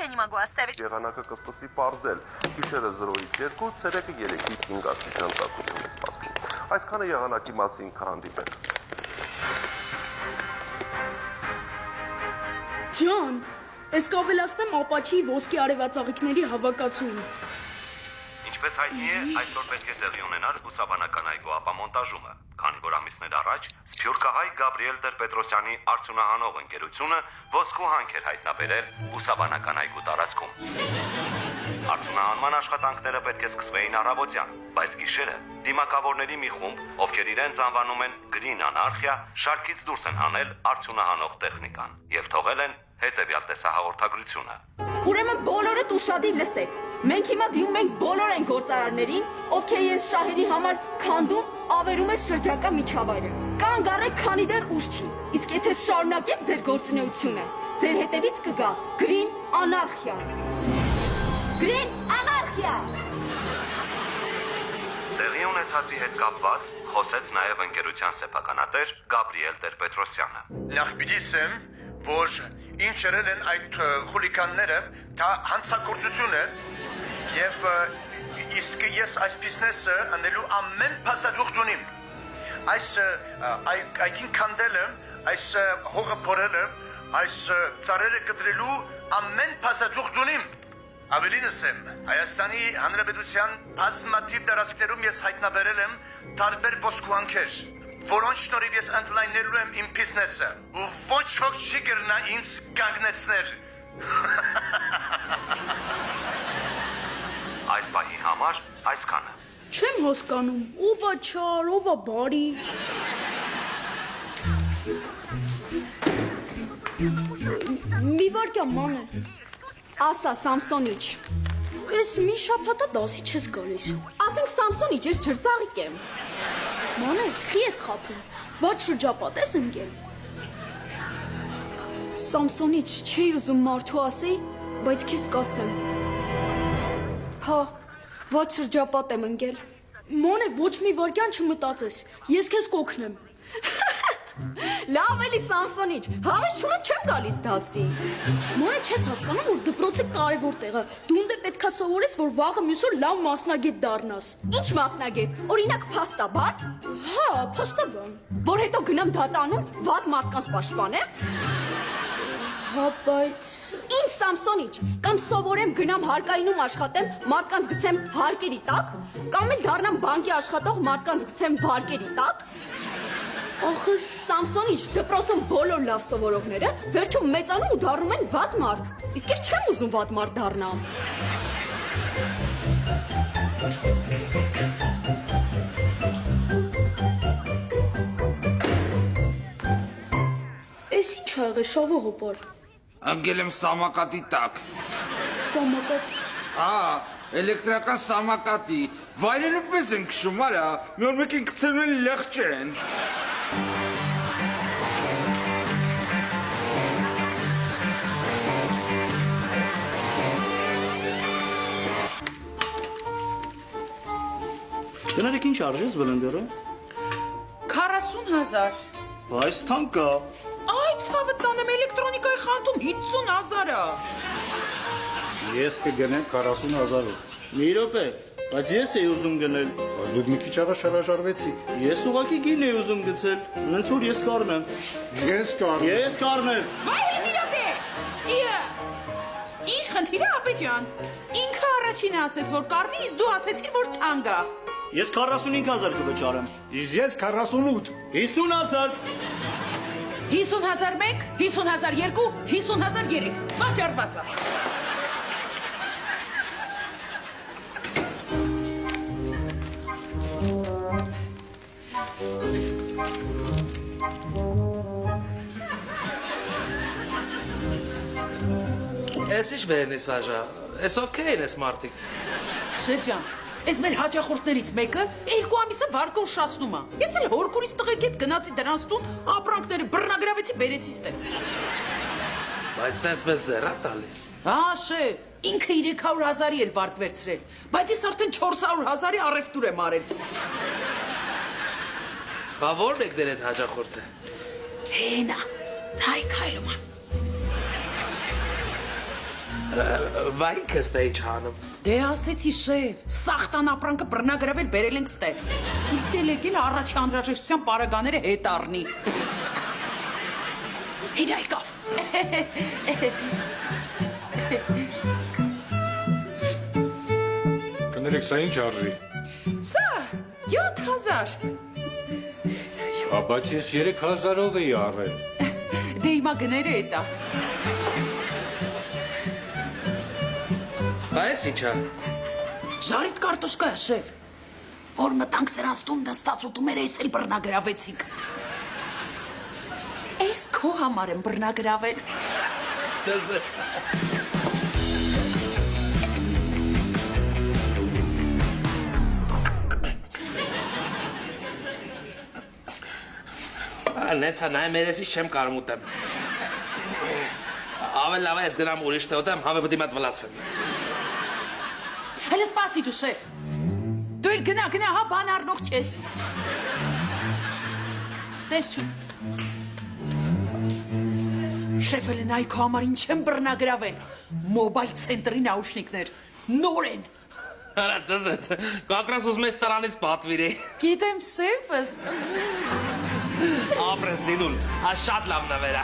я не могу оставить... Եղանակը կսկսի պարզել, գիշերը 0-ից 2, ցերեկը 3-ից 5 աստիճան տաքություն է սպասվում։ Այսքանը եղանակի մասին կհանդիպենք։ Ջան, ես կավելացնեմ ապաչի ոսկի արևածաղիկների հավաքածուն։ Ինչպես հայտնի է, այսօր պետք է տեղի ունենար բուսաբանական այգու ապամոնտաժումը, քանի որ ամիսներ առաջ սփյուռքահայ Գաբրիել Տեր-Պետրոսյանի արդյունահանող ընկերությունը ոսկու հանք էր հայտնաբերել բուսաբանական այգու տարածքում։ Արդյունահանման աշխատանքները պետք է սկսվեին առավոտյան, բայց գիշերը դիմակավորների մի խումբ, ովքեր իրենց անվանում են Green Anarchia, շարքից դուրս են հանել արդյունահանող տեխնիկան եւ թողել են հետեւյալ տեսահաղորդագրությունը։ Ուրեմն բոլորդ ուշադիր լսեք։ Մենք հիմա դիմում ենք բոլոր այն գործարարներին, ովքեր իրենց շահերի համար քանդում ավերում են շրջակա միջավայրը։ Կանգ առեք, քանի դեռ ուշ չի։ Իսկ եթե շարունակեք ձեր գործունեությունը, ձեր հետևից կգա Green Anarchia։ Green Anarchia։ Տեղի ունեցածի հետ կապված խոսեց նաև ընկերության սեփականատեր Գաբրիել Տեր-Պետրոսյանը։ Նախ պիտի ասեմ, որ ինչ երել են այդ խուլիգանները, դա հանցագործություն է, եւ իսկ ես այս բիզնեսը անելու ամեն փաստաթուղթ ունիմ։ Այս այգին քանդելը, այս հողը փորելը, այս ծառերը կտրելու ամեն փաստաթուղթ ունիմ։ Ավելին ասեմ, Հայաստանի Հանրապետության բազմաթիվ տարածքներում ես հայտնաբերել եմ տարբեր ոսկուանքեր, որոնց շնորհիվ ես ընդլայնելու եմ իմ բիզնեսը, ու ոչ ոք չի կրնա ինձ կանգնեցնել։ Այս բանի համար այսքանը։ Չեմ հասկանում, ով է չար, ով է բարի։ Մի վարքյան ման է։ Ասա Սամսոնիչ։ Ես մի շաբաթա դասի չես գալիս։ Ասենք Սամսոնիչ, ես ջրծաղիկ եմ։ Մանե, խի ես խափում։ Ված շրջապատ ես ընկել։ Սամսոնիչ չի ուզում մարդու ասի, բայց քեզ կասեմ։ Հա, ված շրջապատ եմ ընկել։ Մանե, ոչ մի վարքյան չմտածես, ես քեզ կօգնեմ։ Լավ էլի Սամսոնիչ, հավես չունեմ չեմ գալիս դասի։ Մանե, չես հասկանում, որ դպրոցի կարևոր տեղը, դու ունդե պետքա սովորես, որ վաղը մյուս օր լավ մասնագետ դառնաս։ Ինչ մասնագետ, օրինակ փաստաբան։ Հա, փաստաբան։ Որ հետո գնամ դատանում, վատ մարդկանց պաշտպանեմ։ Հա, բայց Ինչ Սամսոնիչ, կամ սովորեմ գնամ հարկայինում աշխատեմ, մարդկանց գցեմ հարկերի տակ, կամ էլ դառնամ բանկի աշխատող, մարդկանց գցեմ վարկերի տակ։ ախր Սամսոնիչ, դպրոցում բոլոր լավ սովորողները վերջում մեծանում ու դառնում են վատ մարդ։ Իսկ ես չեմ ուզում վատ մարդ դառնամ։ Էս ինչ ա եղել շավը հոպար։ Անգել եմ սամակատի տակ։ Սամակատ։ Հա, էլեկտրական սամակատի։ Վայրենու պես են քշում, արա։ Մի օր մեկին գցել են լեղճեն։ Գնալիք ինչ արժես բլենդերը։ 40,000։ Այս թանկ է։ Այդ ցավը տանեմ էլեկտրոնիկայի խանութում 50,000-ը։ Ես կգնեմ 40,000-ով։ Մի րոպե, բայց ես էի ուզում գնել։ Բայց դուք մի քիչ առաջ հրաժարվեցիք։ Ես ուղղակի գին էի ուզում գցել։ Ոնց որ ես կառնեմ։ Ես կառնեմ։ Ես կառնեմ։ Վայ, մի րոպե։ Իա։ Ինչ խնդիր է ապեջան։ Ինքը առաջինը ասեց, որ կառնի, իսկ դու ասեցիր, որ թանկ է։ Ես 45,000 կվճարեմ։ Իսկ ես 48։ 50,000։ 50,001, 50,002, 50,003։ Վաճառված է։ Էս ինչ վերնիսաժ է, էս ովքեր են էս մարդիկ։ Շրջան, այս մեր հաճախորդներից մեկը 2 ամիսը վարկը ուշացնում է։ Ես էլ հորքուրից տղեկ հետ գնացի դրանց տուն, ապրանքները բռնագրավեցի բերեցի ստեղ։ Բայց սենց մեզ ձեռ է տալի։ Հա, շեֆ, ինքը 300,000-ի էր վարկ վերցրել, բայց ես արդեն 400,000-ի առևտուր եմ արել։ Բա ո՞րն եք դեր այդ հաճախորդը։ Հենա, նայ քայլում է։ Բա ինքս թե ինչ անում։ Դե ասեցի շեվ, սախտան ապրանքը բռնագրավել բերել ենք ստեղ։ Ինքն էլ եկել առաջի անհրաժեշտության պարագաները հետ առնի։ Հիրա եկավ։ Կներեք, սա ինչ արժի։ Սա 7000։ Բայց ես 3000-ով էի առել։ Դե հիմա գները էտա։ Բա ես ինչա։ Ժարիտ կարտոշկա է շեվ։ Որ մտանք սրանստուն դստած ուտում էր ես էլ բռնագրավեցիք։ Ես քո համար եմ բռնագրավել։ Դզեց։ Նեցա նայ մերեսի չեմ կարում ուտեմ։ Ավել լավ է ես գնամ ուրիշ թե ուտեմ, հավե պտի մատ վլացվեմ։ Հələ սպասի դու շեվ։ Դու էլ գնա, հա բան առնող չես։ Ստեսություն։ Շեֆ էլ նայ քո համար ինչ եմ բռնագրավել։ Մոբայլ ցենտրի նաուշնիկներ։ Նոր են։ Արա դզեց, կակրաս ուզում ես տարանից պատվիրի։ Գիտեմ շեֆս։ Ապրես դինուն, շատ լավ նվերա։